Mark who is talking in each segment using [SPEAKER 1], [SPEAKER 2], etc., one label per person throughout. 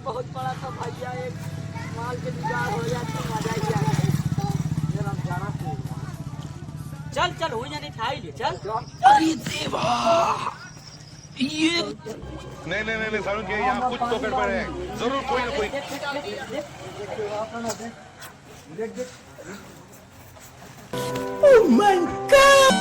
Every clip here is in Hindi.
[SPEAKER 1] बहुत बड़ा था भैया, एक माल के जुगाड़ हो जाए तो मजा ही आ जाए। चल चल हो जाने था ही ले चल।
[SPEAKER 2] अरे देवा ये
[SPEAKER 3] नहीं नहीं नहीं सारुण के यहाँ कुछ तो गड़बड़ है, जरूर कोई ना कोई।
[SPEAKER 2] ओह माय गॉड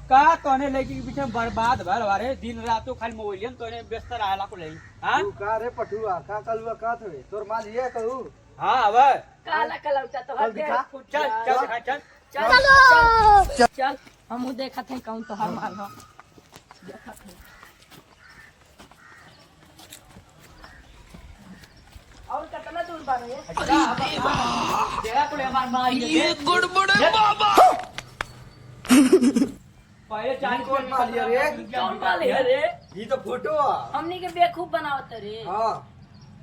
[SPEAKER 1] का तोने लड़की के पीछे बर्बाद भर वारे दिन रात तो खाली मोबाइल तोने व्यस्त रहला को लई। हां
[SPEAKER 4] तू का रे पठुआ का कलुआ का थवे तोर माल ये कहू।
[SPEAKER 1] हां अब
[SPEAKER 5] काला कलौटा तो हर
[SPEAKER 4] दिखा।
[SPEAKER 1] चल चल दिखा चल
[SPEAKER 5] चलो चल हम देखत है कौन तो हर माल हो। और कितना दूर बारे है?
[SPEAKER 1] तेरा को हमार मार
[SPEAKER 2] ये गड़बड़ है बाबा।
[SPEAKER 1] पहले चाली
[SPEAKER 4] कौन माल ये रे?
[SPEAKER 5] कौन माल है रे?
[SPEAKER 4] ये तो फोटो है।
[SPEAKER 5] हमनी के बेवकूफ बनावत रे।
[SPEAKER 4] हां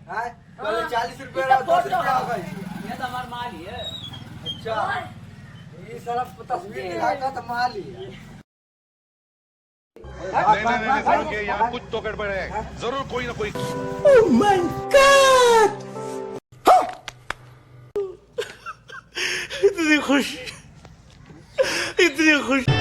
[SPEAKER 4] हां पहले 40 रुपए
[SPEAKER 5] ये
[SPEAKER 4] रहा
[SPEAKER 5] तो
[SPEAKER 4] 10
[SPEAKER 5] फोटो
[SPEAKER 4] रुपया
[SPEAKER 5] है।
[SPEAKER 4] हो गई।
[SPEAKER 1] ये तो हमार माल ही है।
[SPEAKER 4] अच्छा ये सारा तस्वीर दिखाता तो माल ही है।
[SPEAKER 3] नहीं नहीं नहीं सारुण के यहाँ कुछ तो गड़बड़ है, जरूर कोई ना कोई।
[SPEAKER 2] ओह माय गॉड इतनी खुशी इतनी खुशी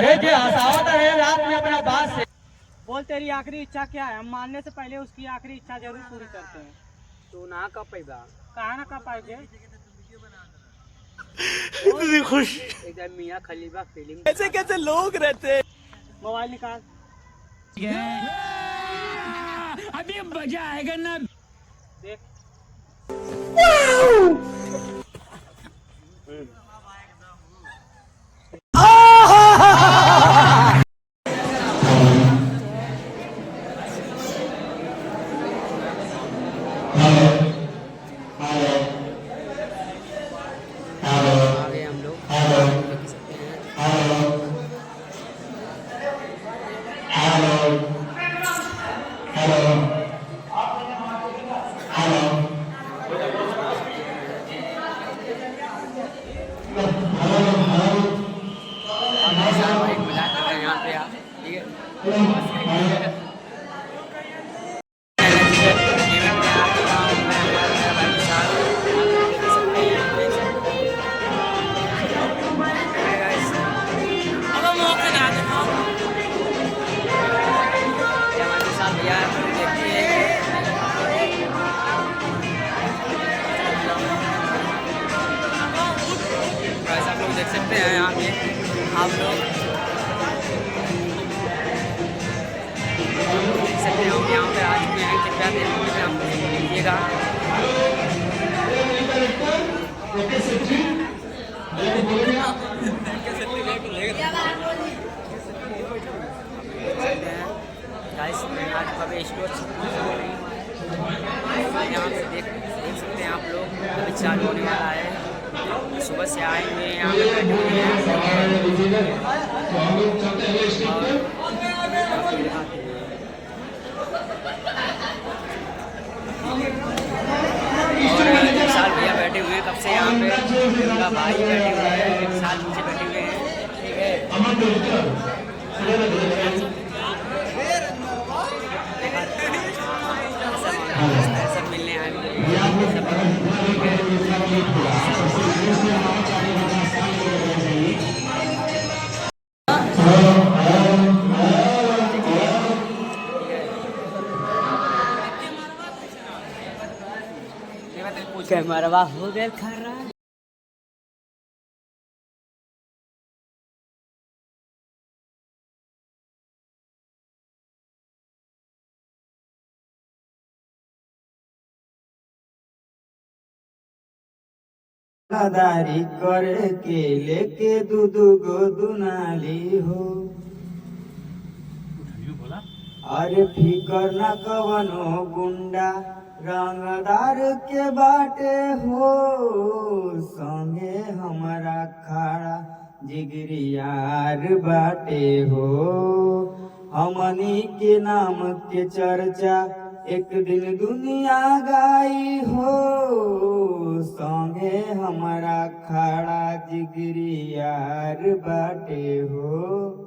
[SPEAKER 1] अरे जे हंसावत है रात में अपना बात से बोल, तेरी आखिरी इच्छा क्या है? हम मानने से पहले उसकी आखिरी इच्छा जरूर पूरी करते हैं। तू ना कर पाएगा, कहाँ ना कर पाएंगे?
[SPEAKER 2] इतनी खुशी
[SPEAKER 1] एकदम मियां खलीफा फीलिंग।
[SPEAKER 2] कैसे कैसे लोग रहते हैं।
[SPEAKER 1] मोबाइल निकाल।
[SPEAKER 2] अभी मजा आएगा ना।
[SPEAKER 1] देख आगे हम लोग देख सकते हैं। यहाँ पे आप ठीक है। देख सकते हैं यहाँ पे आप लोग देख सकते हैं हम यहाँ पे आ चुके हैं। कृपया देखिए आप देखिएगा। गाइस मैं आज कभी स्टोर यहाँ पे देख सकते हैं आप लोग अभी चालू होने वाला है। सुबह से आए हुए यहाँ पे बैठे हुए हैं और विशाल भैया बैठे हुए हैं कब से यहाँ पे। उनका भाई बैठे हुए हैं, विशाल नीचे बैठे हुए हैं। ठीक है सब मिलने आए हुए कैमरा हो गया खराब।
[SPEAKER 4] दारी करे के लेके दूध गो दुनाली हो। अरे फिकर न कवनो गुंडा रंगदार के बाटे हो। संगे हमारा खाड़ा जिगरियार बाटे हो। हमनी के नाम के चर्चा एक दिन दुनिया गाई हो। हमारा खड़ा जिगरी यार बाटे हो।